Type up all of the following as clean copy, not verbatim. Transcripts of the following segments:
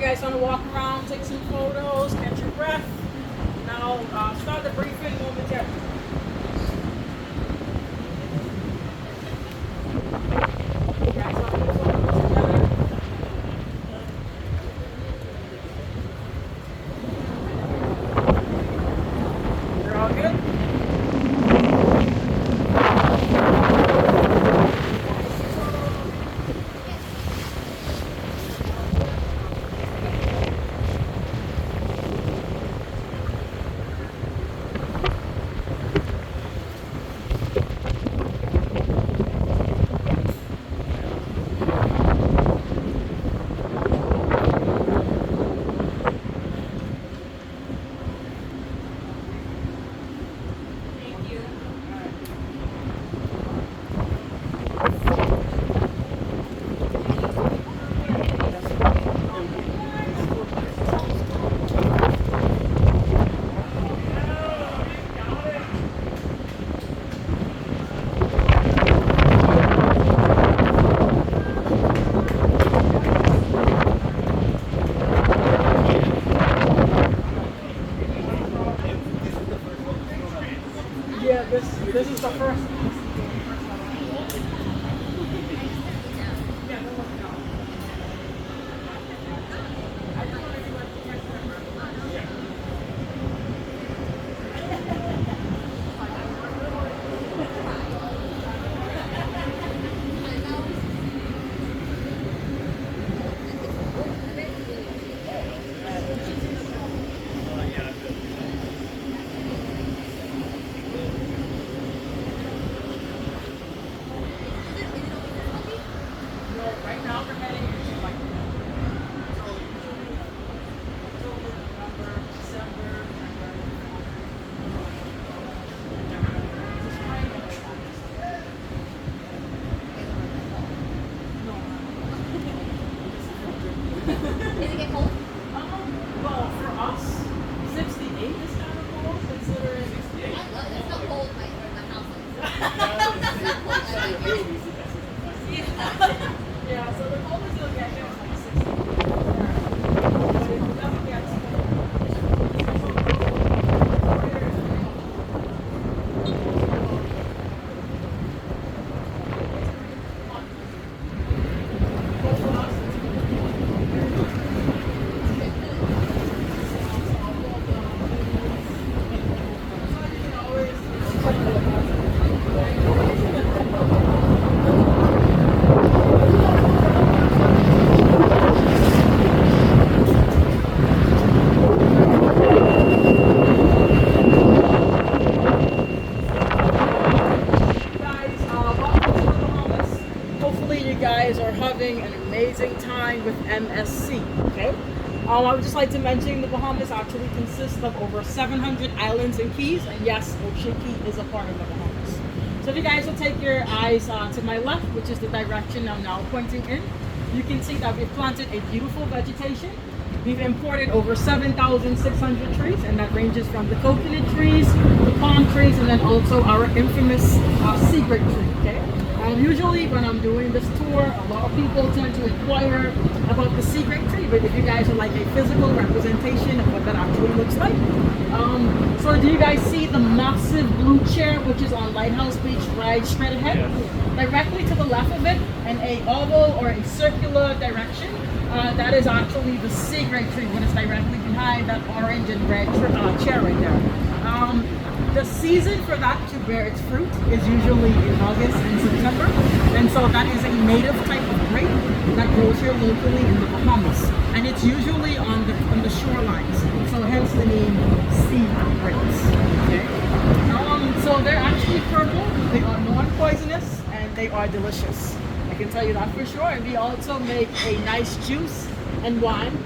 guys want to walk around, take some photos, catch your breath. Now, start the briefing momentarily. You guys want to do photos together? You're all good? Yeah, this is the first. Right now we're heading into like October, November, December, Does it get cold? well, for us, 68 is kind of cold considering. It's not cold where my house is. It's not cold. I like it. Yeah, so the coldest you'll get here is like 60. But it definitely gets guys are having an amazing time with MSC. Okay, I would just like to mention the Bahamas actually consists of over 700 islands and keys, and yes, Ocean Cay is a part of the Bahamas. So if you guys will take your eyes to my left, which is the direction I'm now pointing in, you can see that we've planted a beautiful vegetation. We've imported over 7,600 trees, and that ranges from the coconut trees, the palm trees, and then also our infamous secret tree. Okay. Usually when I'm doing this tour, a lot of people tend to inquire about the secret tree, but if you guys would like a physical representation of what that actually looks like. So do you guys see the massive blue chair which is on Lighthouse Beach right straight ahead? Yes. Directly to the left of it in a oval or a circular direction, that is actually the secret tree, what is directly behind that orange and red chair right there. The season for that to bear its fruit is usually in August and September, and so that is a native type of grape that grows here locally in the Bahamas, and it's usually on the shorelines, so hence the name sea grapes. Okay, so they're actually purple, they are non-poisonous, and they are delicious. I can tell you that for sure. And we also make a nice juice and wine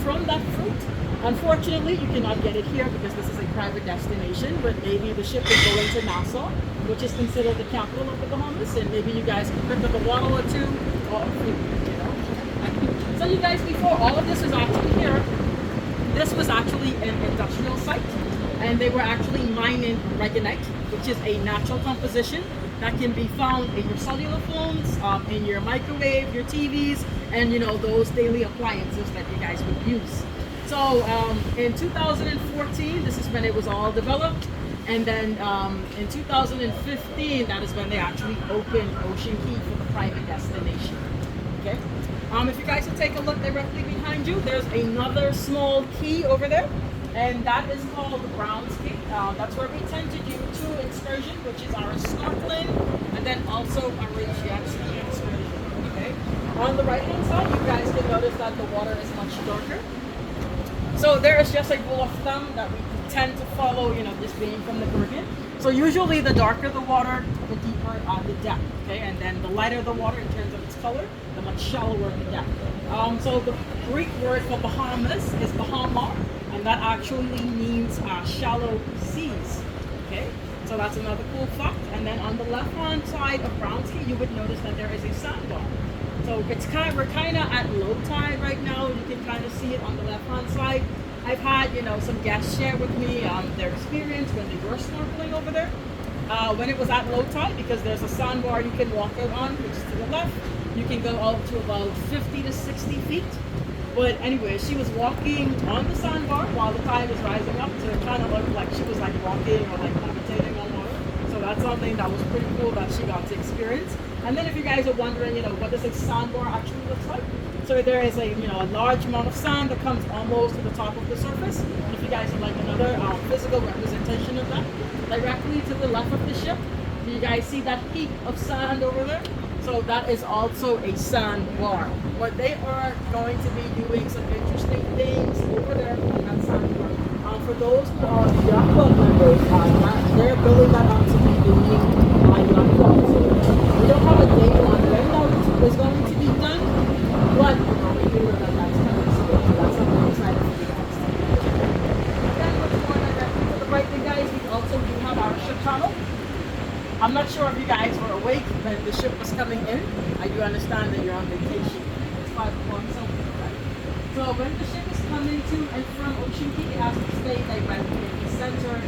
from that fruit. Unfortunately, you cannot get it here because this is a private destination, but maybe the ship is going to Nassau, which is considered the capital of the Bahamas, and maybe you guys can pick up a bottle or two, or you know. So you guys, before all of this was actually here, this was actually an industrial site, and they were actually mining regonite, which is a natural composition that can be found in your cellular phones, in your microwave, your TVs, and those daily appliances that you guys would use. So in 2014, this is when it was all developed. And then in 2015, that is when they actually opened Ocean Cay for the private destination. Okay. If you guys will take a look directly behind you, there's another small key over there, and that is called the Browns Cay. That's where we tend to do 2 excursions, which is our snorkeling and then also our jet ski excursion. Okay. On the right hand side, you guys can notice that the water is much darker. So there is just a rule of thumb that we tend to follow, this being from the Caribbean. So usually the darker the water, the deeper the depth, okay? And then the lighter the water in terms of its color, the much shallower the depth. So the Greek word for Bahamas is Bahama, and that actually means shallow seas, okay? So that's another cool fact. And then on the left-hand side of Browns Cay, you would notice that there is a sandbar. So we're kind of at low tide right now. You can kind of see it on the left-hand side. I've had, some guests share with me their experience when they were snorkeling over there. When it was at low tide, because there's a sandbar you can walk out on, which is to the left. You can go out to about 50 to 60 feet. But anyway, she was walking on the sandbar while the tide was rising up, so it kind of looked like she was like walking or like levitating on water. So that's something that was pretty cool that she got to experience. And then if you guys are wondering, what does a sandbar actually look like? So there is a large amount of sand that comes almost to the top of the surface. And if you guys would like another physical representation of that, directly to the left of the ship, do you guys see that heap of sand over there? So that is also a sandbar. But they are going to be doing some interesting things over there on that sandbar. For those who are the yacht club members, they're building that up to be doing yacht club. So we don't have a date on when that is going to be done, but we do know that that's coming soon. So that's something excited for you guys. Then what's more directly to the right, you guys, we also do have our ship channel. I'm not sure if you guys were awake when the ship was coming in. I do understand that you're on vacation. It's 5 o'clock something, right? So when the ship is coming to and from Ocean Cay, it has to stay directly in the center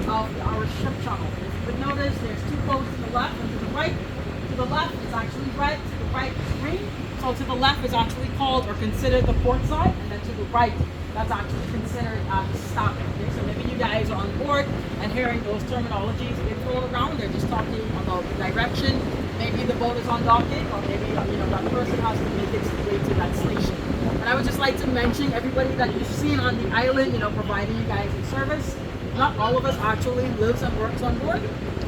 of our ship channel. If you would notice, there's 2 boats to the left and to the right. To the left is actually red, to the right is green. So to the left is actually called or considered the port side, and then to the right, that's actually considered the stop. Okay? So maybe you guys are on board and hearing those terminologies being thrown around. They're just talking about the direction. Maybe the boat is on docking, or maybe that person has to make its way to that station. And I would just like to mention everybody that you've seen on the island, providing you guys a service. Not all of us actually lives and works on board.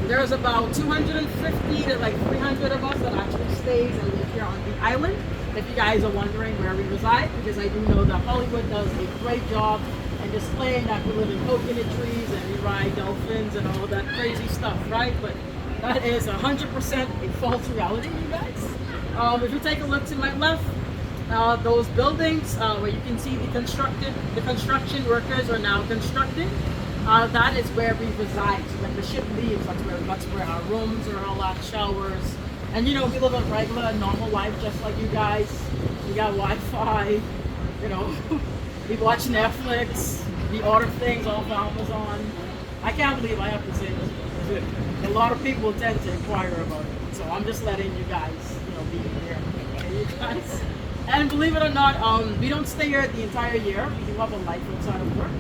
There's about 250 to like 300 of us that actually stays and live here on the island. If you guys are wondering where we reside, because I do know that Hollywood does a great job in displaying that we live in coconut trees and we ride dolphins and all that crazy stuff, right? But that is 100% a false reality, you guys. If you take a look to my left, those buildings where you can see the construction workers are now constructing. That is where we reside. So when the ship leaves, that's where our rooms are, all our showers. And we live a regular, normal life just like you guys. We got Wi-Fi, we watch Netflix, we order things off Amazon. I can't believe I have to say this. A lot of people tend to inquire about it. So I'm just letting you guys, be here. Okay, you guys? And believe it or not, we don't stay here the entire year. We do have a life outside of work.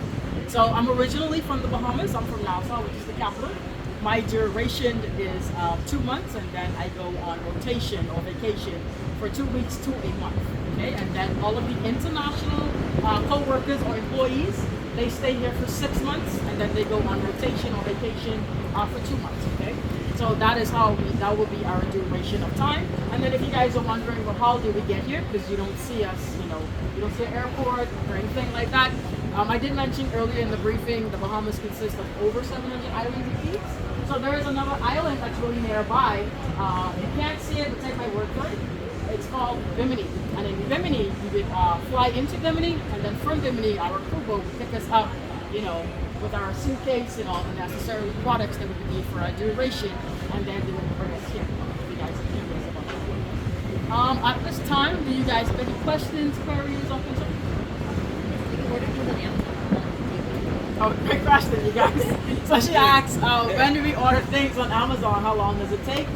So I'm originally from the Bahamas. I'm from Nassau, which is the capital. My duration is 2 months, and then I go on rotation or vacation for 2 weeks to a month. Okay, and then all of the international co-workers or employees, they stay here for 6 months, and then they go on rotation or vacation for 2 months. Okay, so that is that will be our duration of time. And then if you guys are wondering, well, how did we get here? Because you don't see us, you don't see an airport or anything like that. I did mention earlier in the briefing, the Bahamas consist of over 700 islands and keys. So there is another island that's really nearby. You can't see it, but take my word for it. It's called Bimini. And in Bimini, you would fly into Bimini, and then from Bimini, our crew boat would pick us up, with our suitcase and all the necessary products that we would need for our duration, and then they would bring us here. If you guys are curious about that. At this time, do you guys have any questions, queries, or concerns? Oh, great question, you guys. So she asks, when do we order things on Amazon? How long does it take?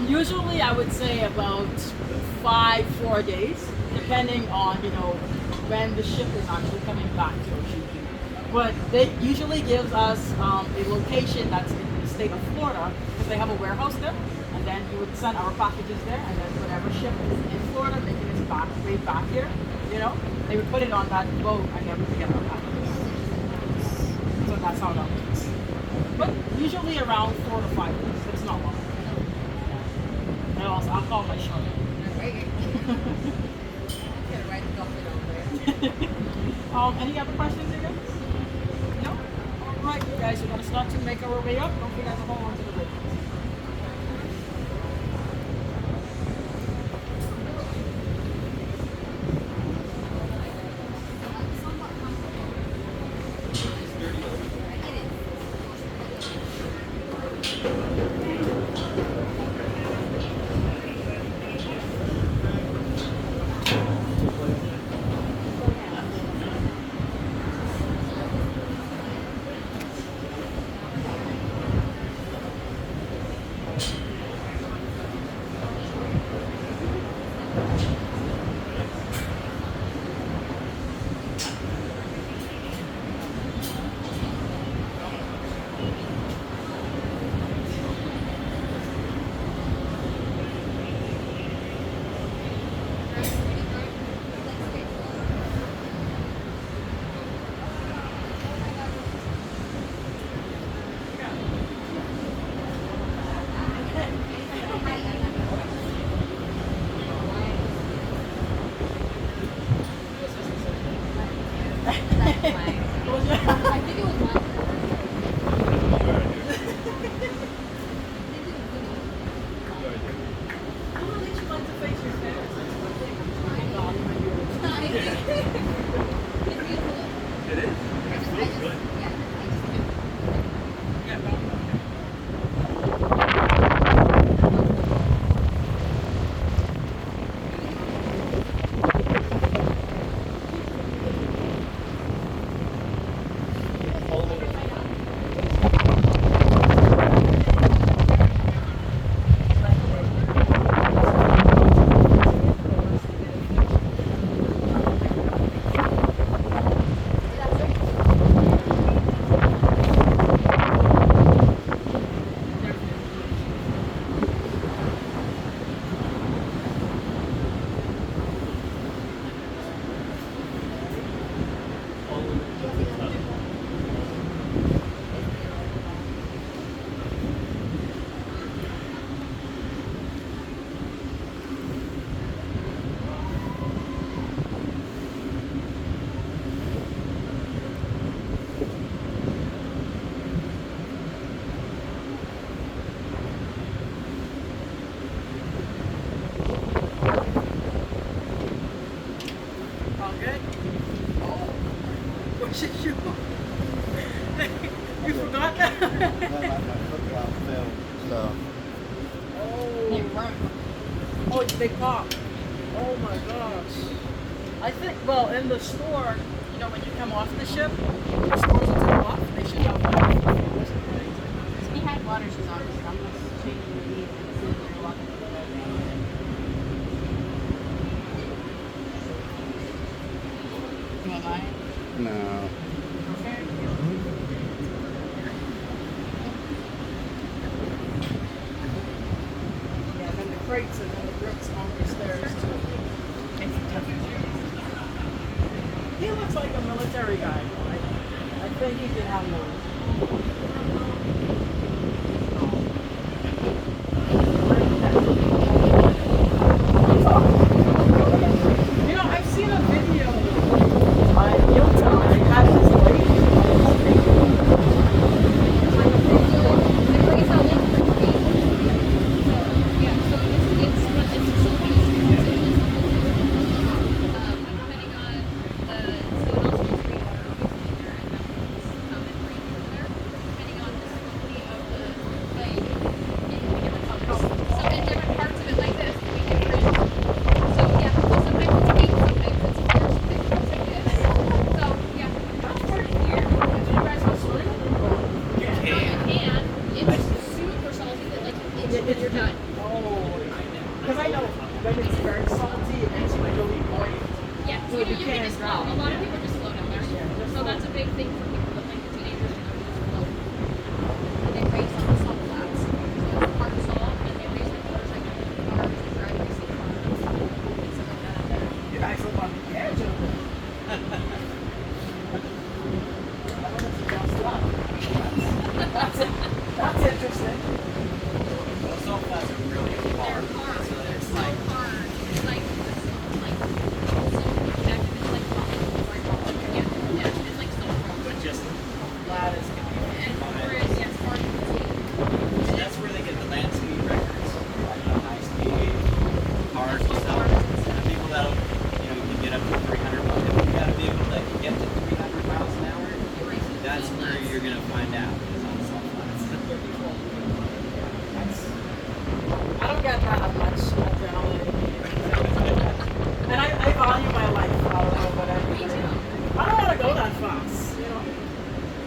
Usually, I would say about 4 days, depending on when the ship is actually coming back to Ocean Cay. But they usually gives us a location that's in the state of Florida because they have a warehouse there, and then you would send our packages there, and then whatever ship is in Florida making its way back here, they would put it on that boat and then we would get our packages. So that's how that works. But usually around 4 to 5 days. It's not long. And also, I'll call my short. Any other questions, you guys? No? Alright, you guys, we're going to start to make our way up. Don't forget to hold on to the rope. You forgot that? So. Oh, they pop. Oh my gosh. I think, well, in the store, when you come off the ship, the stores will take off. They should have He had water shoes on his stomach. You want mine? No. Okay. Yeah, then the crates and then the bricks on the stairs too. He looks like a military guy. I think he can handle it. I've seen a video on YouTube. They have this lady. very salty and it's really buoyant. Yeah, So you you can can't just float. drown. A lot of people just float out there. Yeah, just So that's a big thing for people that like the teenagers, just float. And they race on the salt flats. So it's hard salt, and they race like motorcycle cars and drag racing cars and stuff like that out there. You guys live on the edge of it. That's interesting. Those salt flats are really hard. They're hard. So They're it's so like, hard. It's like so objective. It's like rock. Yeah, yeah. It's like so hard. but just flat as can be. And whereas, yes, hard to see. So that's where they get the land speed records. High speed, cars and stuff. And people that'll, can get up to 300 miles. If you got a vehicle that can get to 300 miles an hour, that's where you're going to find out. Is on salt flats. I don't get that much adrenaline. And I value my life. I don't know what Me too. I don't want to go that fast.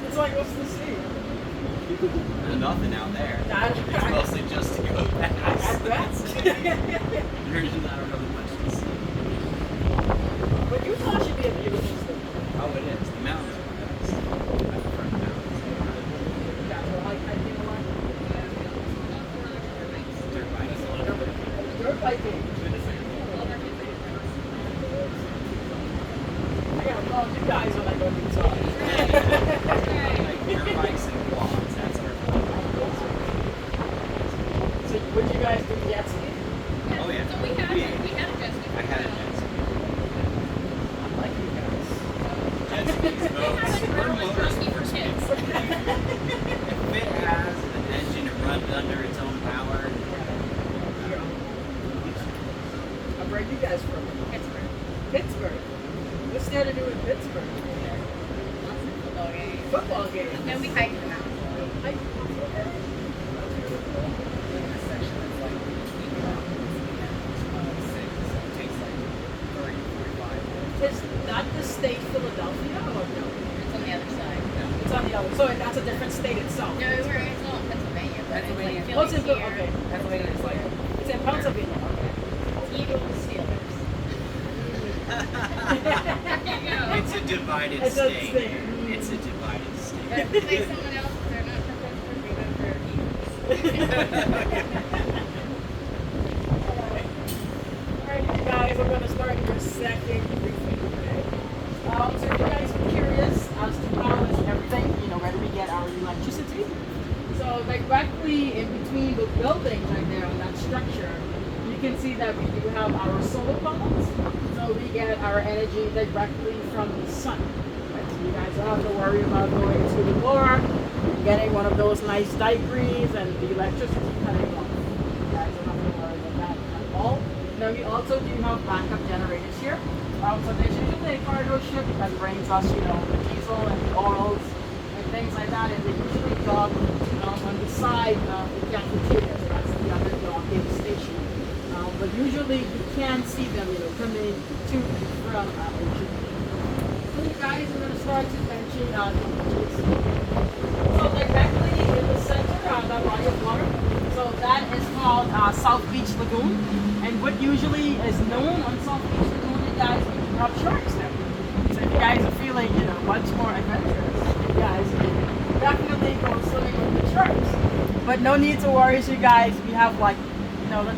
It's like, what's the speed? There's nothing out there. That- It's mostly just to go I fast. bet. There's not really much to see. But Utah should be a beautiful state. Oh, it is. The mountains are nice. I prefer the mountains. You guys are like hiking a lot? Dirt bikes. Dirt biking. I gotta call you guys when I go to Utah. Like dirt bikes and quads. That's our fun. So would you guys do jet ski? Oh, yeah. So we had a jet ski. I had a jet ski. I like you guys. Jet skis, We had boats, a we're jet motors. ski for kids. If it has an engine to run under its own power, Where are you guys from? Pittsburgh. Pittsburgh. What's there to do in Pittsburgh? Lots of football games. Football games. And we hiked them out. this section is like deep mountains and six. So it takes like 30, 45 minutes. Is that the state Philadelphia or no? It's on the other side. It's on the other. So that's a different state itself. No, it's all in Pennsylvania, but Pennsylvania. it's like Oh, it's in Philly's okay. here. Pennsylvania is like It's in Pennsylvania. Okay. Eagles, Steelers. There you go. It's a divided It's a state. state. It's a divided But state. if they someone else, they're not from Pittsburgh, they go for Eagles. Alright, you guys, I'm going to start your second briefing, okay? So if you guys are curious as to how is everything, where do we get our electricity? So directly in between the buildings right there on that structure, you can see that we do have our solar panels. So we get our energy directly from the sun. Right? So you guys don't have to worry about going to the bar, getting one of those nice daiquiris and the electricity cutting off. You guys don't have to worry about that at all. Now we also do have backup generators here. So there's usually a cargo ship that brings us, the diesel and the oils and things like that, and they usually dock on the side of the cafeteria. So that's the other docking station. But usually you can see them, coming to and from Ocean Cay. So you guys are going to start to mention the beaches. So directly in the center, that body of water. So that is called South Beach Lagoon. And what usually is known on South Beach Lagoon, you guys, we do have sharks there. So if you guys are feeling, much more adventurous, you guys can definitely go swimming with the sharks. But no need to worry, so you guys, we have the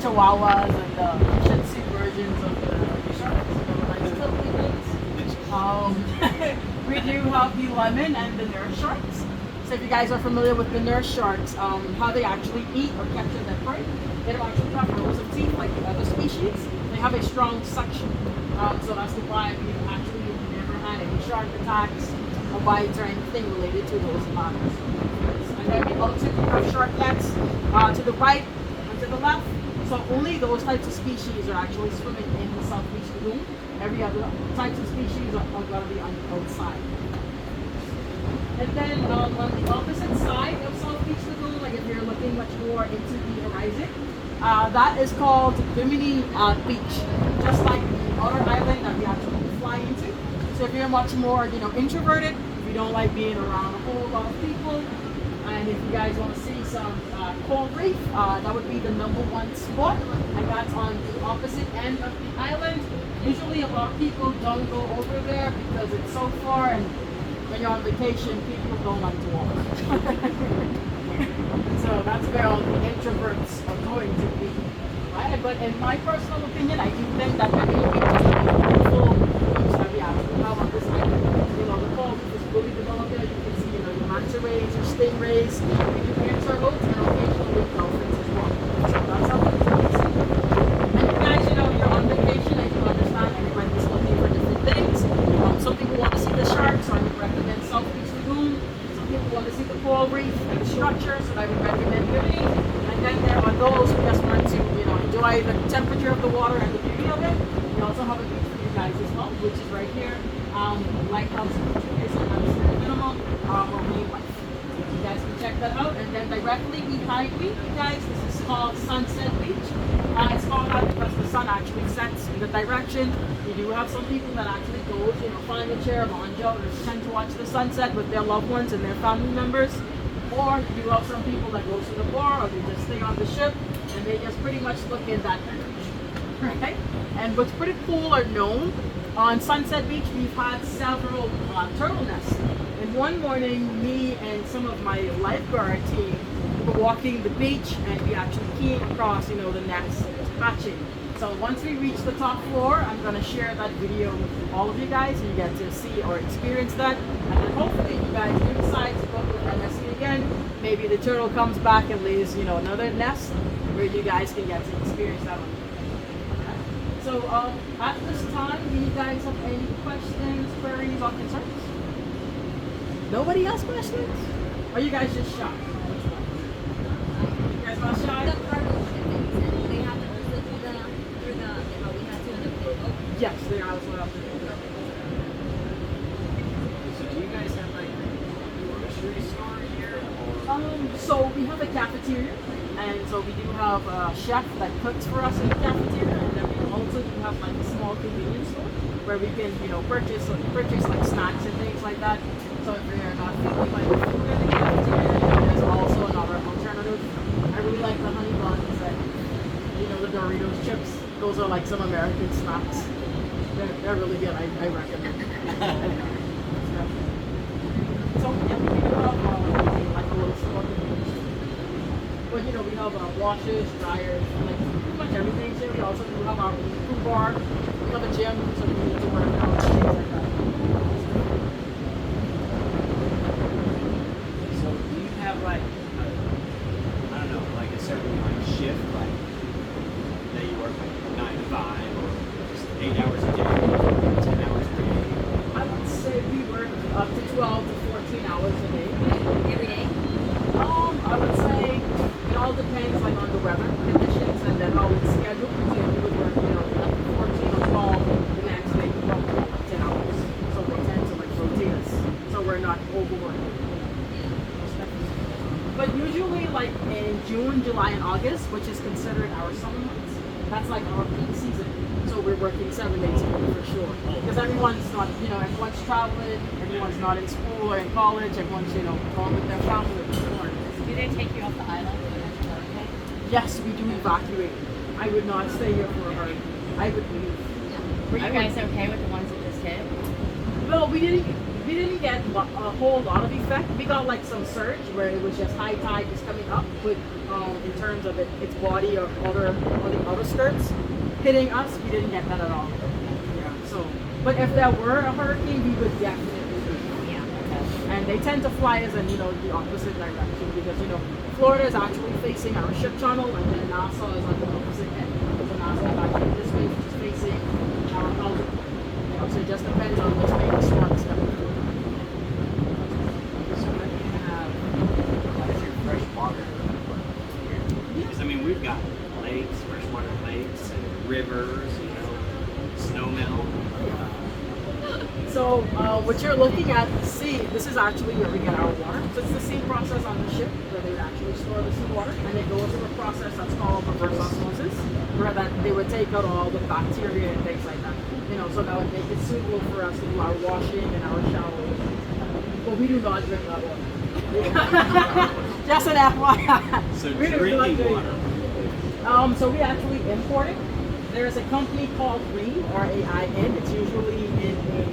chihuahuas and the Shih Tzu versions of the sharks. Nice little things. We do have the lemon and the nurse sharks. So if you guys are familiar with the nurse sharks, how they actually eat or capture their prey, they don't actually have rows of teeth like the other species. They have a strong suction. So that's why we've actually never had any shark attacks or bites or anything related to those matters. And then we also do have shark nets to the right and to the left. So only those types of species are actually swimming in the South Beach Lagoon. Every other types of species are going to be on the outside. And then on the opposite side of South Beach Lagoon, like if you're looking much more into the horizon, that is called Bimini Beach, just like the other island that we actually fly into. So if you're much more, introverted, if you don't like being around a whole lot of people, and if you guys want to see some that coral reef. That would be the #1 spot, and that's on the opposite end of the island. Usually a lot of people don't go over there because it's so far, and when you're on vacation, people don't like to walk. So that's where all the introverts are going to be. Right? But in my personal opinion, I do think that any beach is a beautiful beach that we actually have on this island. You know, the coral reef is fully developed there. You can see, you know, your manta rays, your stingrays, we do air turtles, and occasionally dolphins as well. So that's how it is. And you guys, you know, you're on vacation and you understand everybody's looking for different things. Some people want to see the sharks, so I would recommend South Beach Lagoon. Some people want to see the coral reef and the structure, so I would recommend Liberty. And then there are those who just want to, you know, enjoy the temperature of the water and the beauty of it. We also have a beach for you guys as well, which is right here. Lighthouse is a minimum or main life. You guys can check that out. And then directly behind me, you guys, this is called Sunset Beach. It's called that because the sun actually sets in the direction. You do have some people that actually go, you know, find a chair, lounge out, or tend to watch the sunset with their loved ones and their family members. Or you have some people that go to the bar, or they just stay on the ship and they just pretty much look in that direction. Right? And what's pretty cool or known on Sunset Beach, we've had several turtle nests. And one morning, me and some of my lifeguard team were walking the beach, and we actually came across, you know, the nests hatching. So once we reach the top floor, I'm going to share that video with all of you guys, and you get to see or experience that. And then hopefully you guys do decide to go to MSC again. Maybe the turtle comes back and lays, you know, another nest where you guys can get to experience that one. So at this time, do you guys have any questions, queries, or concerns? Nobody else questions? Or you guys just shy? Which one? You guys not shy? The cargo shippings, and they have to also do the through the we have to do the portal. Yes, they are also up there. So do you guys have like a grocery store here? Or? So we have a cafeteria, and so we do have a chef that cooks for us in the cafeteria, and then we also do have like a small convenience store where we can, you know, purchase like snacks and things like that. So if you're not feeling like food in the cafeteria, there's also another alternative. I really like the honey buns and, you know, the Doritos chips. Those are like some American snacks. They're really good. I recommend. So yeah, we do have like a little store. But you know, we have washers, dryers, like pretty much everything here. We also do have our food bar. We have a gym, so we need to work out and things like that. So do you have like I don't know, like a certain like shift, like that you work like 9 to 5 or just 8 hours a day, 10 hours a day? I would say we work up to 12 to 14 hours a day. Every day. I would say it all depends like on the weather conditions and then how it's scheduled. So we would work, you know, like 14 or 12 the next day, probably like 10 hours. So they tend to like rotate us, so we're not overworking. But usually like in June, July, and August, which is considered our summer months, that's like our peak season. So we're working 7 days a week for sure. Because everyone's not, you know, everyone's traveling, everyone's not in school or in college, everyone's, you know, going with their family. Do they take you off the island when there's a hurricane? Yes, we do evacuate. I would not stay here for a hurricane. I would leave. Were you guys okay with the ones that just hit? Well, we didn't get a whole lot of effect. We got like some surge where it was just high tide just coming up, but in terms of its body or the outer skirts hitting us, we didn't get that at all. Yeah. So, but if there were a hurricane, we would definitely leave. Yeah. Okay. And they tend to fly us in, you know, the opposite direction because, you know, Florida is actually facing our ship channel, and then Nassau is on the opposite end. So Nassau is actually this way, which is facing our outlet. You know, so it just depends on which way the storms come. So then you have like your fresh water here. Because I mean we've got lakes, freshwater lakes, and rivers, you know, snow melt. So what you're looking at, see, this is actually where we get our water. So it's the same process on the ship where they would actually store the seawater, and they go through a process that's called reverse osmosis, where that they would take out all the bacteria and things like that. You know, so that would make it suitable for us to do our washing and our showers. But we do not drink that water. Just an FYI. So Really like drinking doing water. it. So we actually import it. There's a company called Rain, R-A-I-N. It's usually in a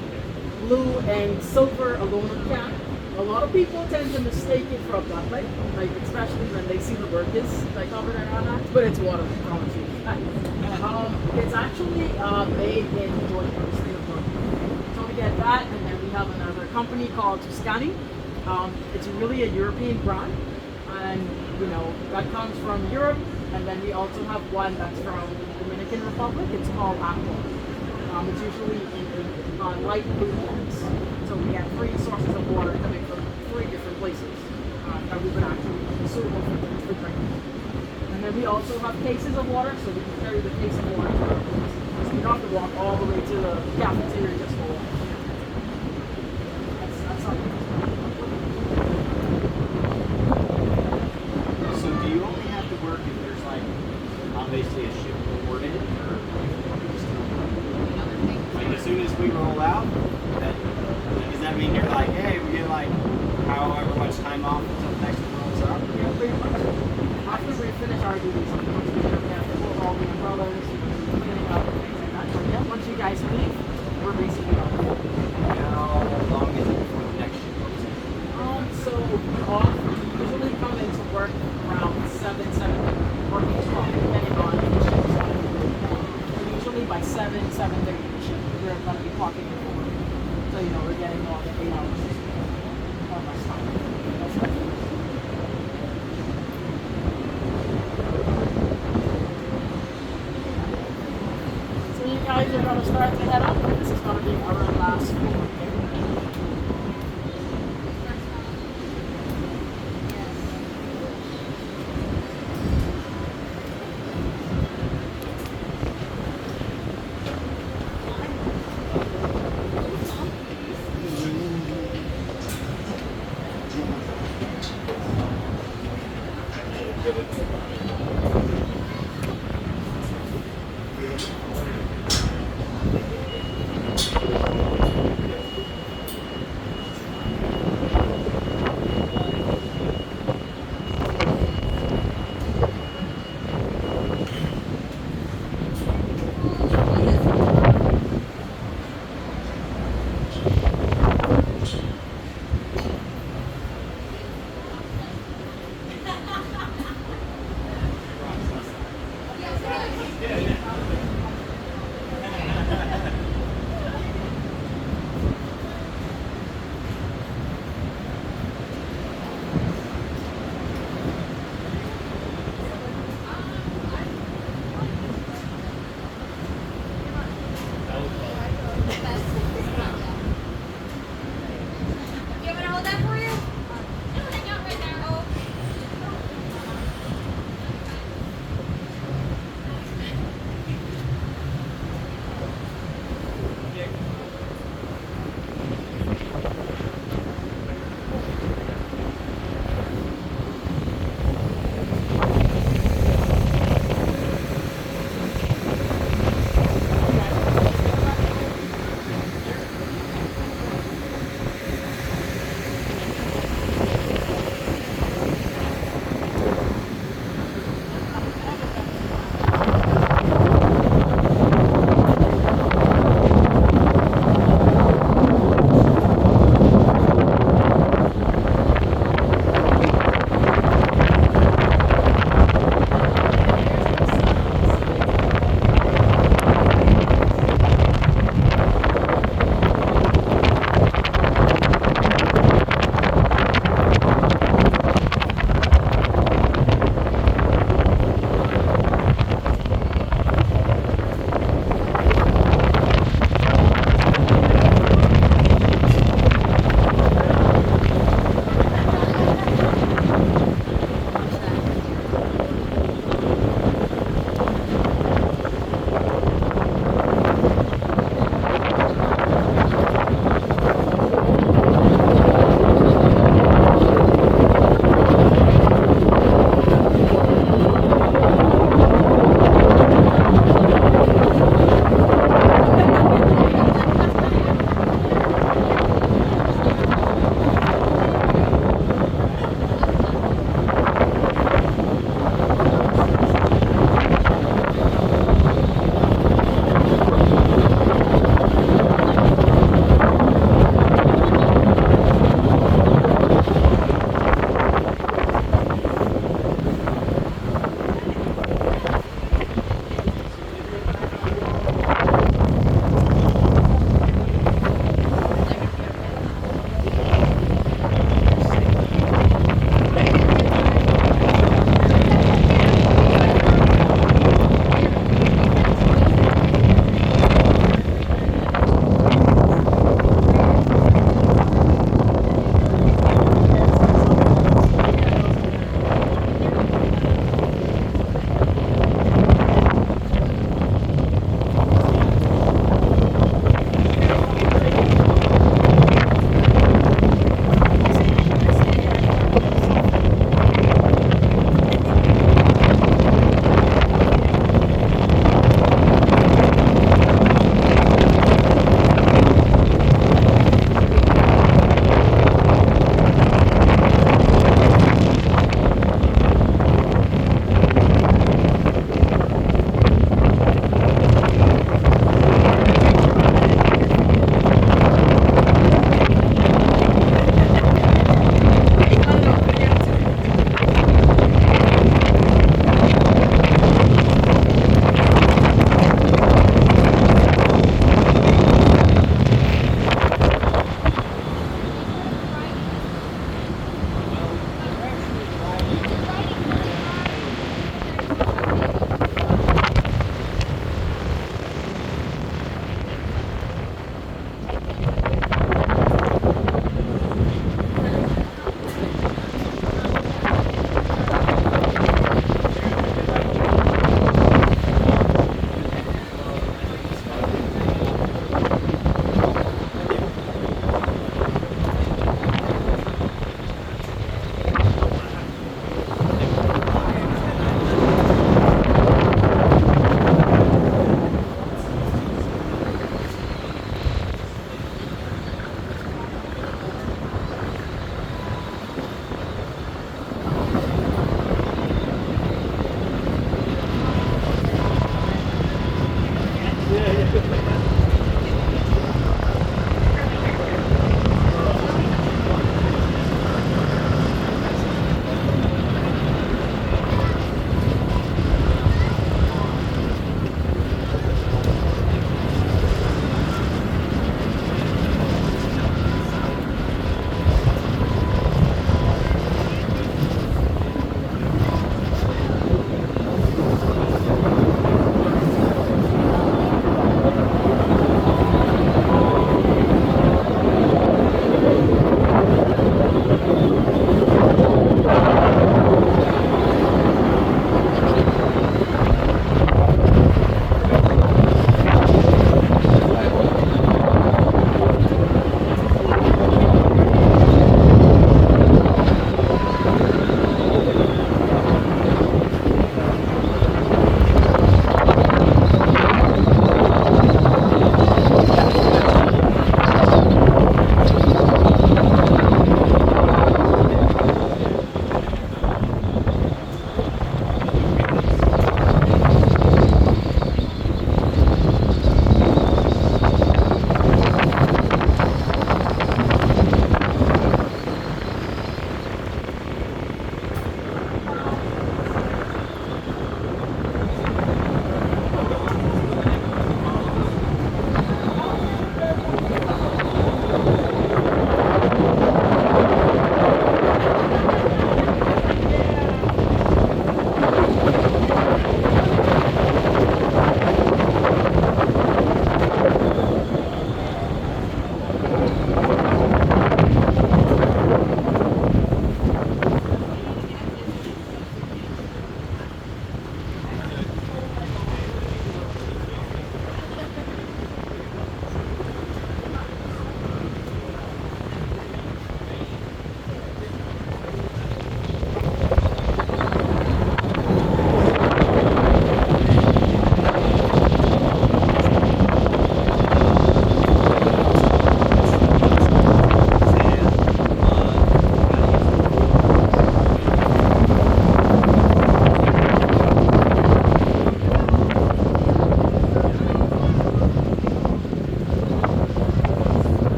blue and silver aluminum can. A lot of people tend to mistake it for a Bud Light, like especially when they see the burgers like covered around that. But it's water, I promise you. It's actually made in Georgia, the state of Georgia. So we get that, and then we have another company called Tuscany. It's really a European brand, and you know that comes from Europe. And then we also have one that's from the Dominican Republic. It's called Aqua. It's usually in light blue cans. So we have 3 sources of water coming from 3 different places that we would actually suitable for drinking. And then we also have cases of water, so we can carry the case of water to our place. So you don't have to walk all the way to the cafeteria just for water. That's something. So do you only have to work if there's like obviously a ship board in it, or like as soon as we roll out, does that mean you're like, hey, we get like however much time off until the next one rolls out? Yeah, pretty much. After we finish our duties, we have to pull all the umbrellas, cleaning up, and things like that. So yeah, once you guys leave, we're basically off. How long is it before the next ship goes in? So we're off. We usually come into work around 7 working o'clock, depending on the shift. So usually by 7:30 the shift, we're going to be clocking in for work. So you know we're getting all the 8 hours of our time. That's right. So you guys are going to start to head up. This is going to be our last floor.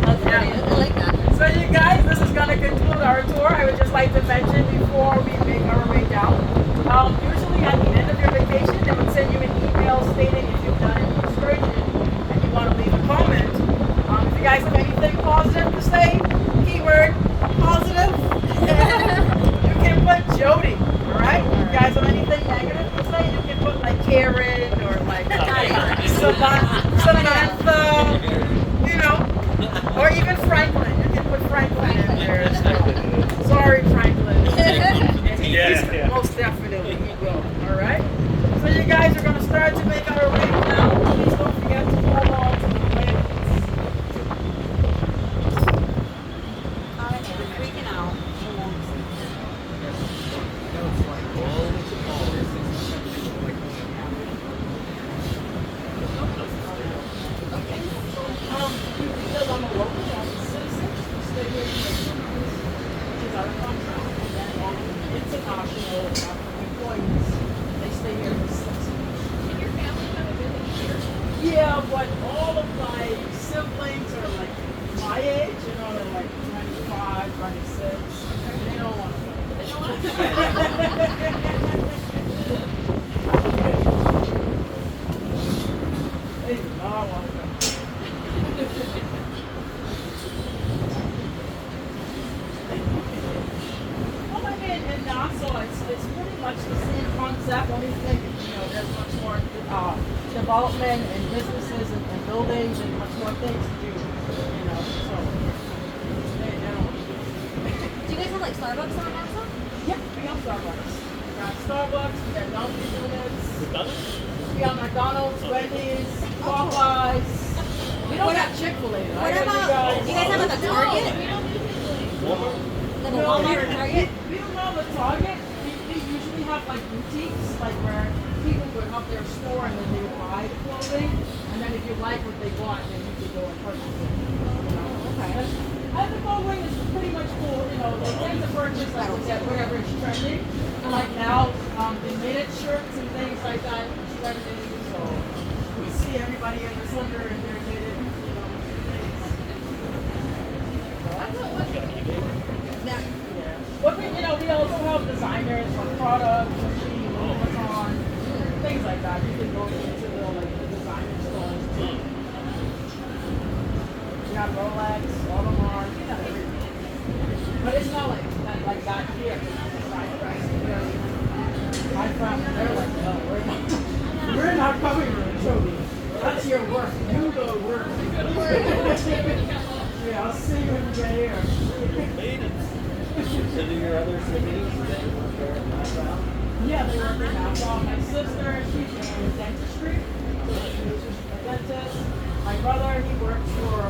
That's funny. I like that. So you guys, this is gonna conclude our tour. I would just like to mention before we make our way down. Usually at the end of your vacation, they would send you an email stating if you've done an excursion and you want to leave a comment. If you guys have anything positive to say, keyword positive, you can put Jody. All right. If you guys have anything negative to say, you can put like Karen or like Samantha, you know, or even Franklin. You can put Franklin in there as well. Sorry, Franklin. Yeah. Most definitely, he will. All right. So you guys are going to start to make our way down. Please don't forget to hold on to the railings. Freaking out. Because I'm a local, I'm a citizen, stay here for 2 months, which is our contract. And then all of the international employees, they stay here for 6 months. Can your family come and visit here? Yeah, but all of my siblings are like my age, you know, they're like 25, 26. They don't want to go. They don't want to. They do not want to go. Well, I mean, in Nassau, it's pretty much the same concept. Only thing, you know, there's much more development and businesses and buildings and much more things to do. You know, so they don't. Do you guys have like Starbucks on Nassau? Yeah, we have Starbucks. We got Starbucks. We got Dunkin' Donuts. We got McDonald's, Wendy's, Popeyes. We don't got Chick-fil-A. What about, do you guys have like a Target? We don't do Chick-fil-A. Like a Walmart or Target? We don't have a Target. We usually have like boutiques, like where people would have their store and then they would buy the clothing. And then if you like what they bought, then you could go and purchase it. You know? Okay. And the clothing is pretty much cool. You know, they tend to purchase like whatever is trending. And like now, they made it shirts and things like that trending. So we see everybody in the slender and their knitted, you know, things. Yeah. Yeah. But we, you know, we also have designers for products, Gucci, Louis Vuitton, things like that. You can go into the designer stores too. We have Rolex, Audemars, we have everything. But it's not like that here. My friends, they're like, no, we're not coming to show you. That's your work. You go work. Yeah, I'll see you when you get here. So do your other siblings, do they work there in Nassau? Yeah, they work in Nassau. My sister, she's in dentistry. She's a dentist. My brother, he works for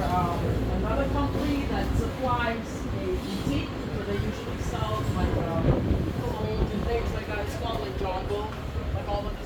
another company that supplies a boutique. So they usually sell like colognes and things like that. It's called like John Bull, like all the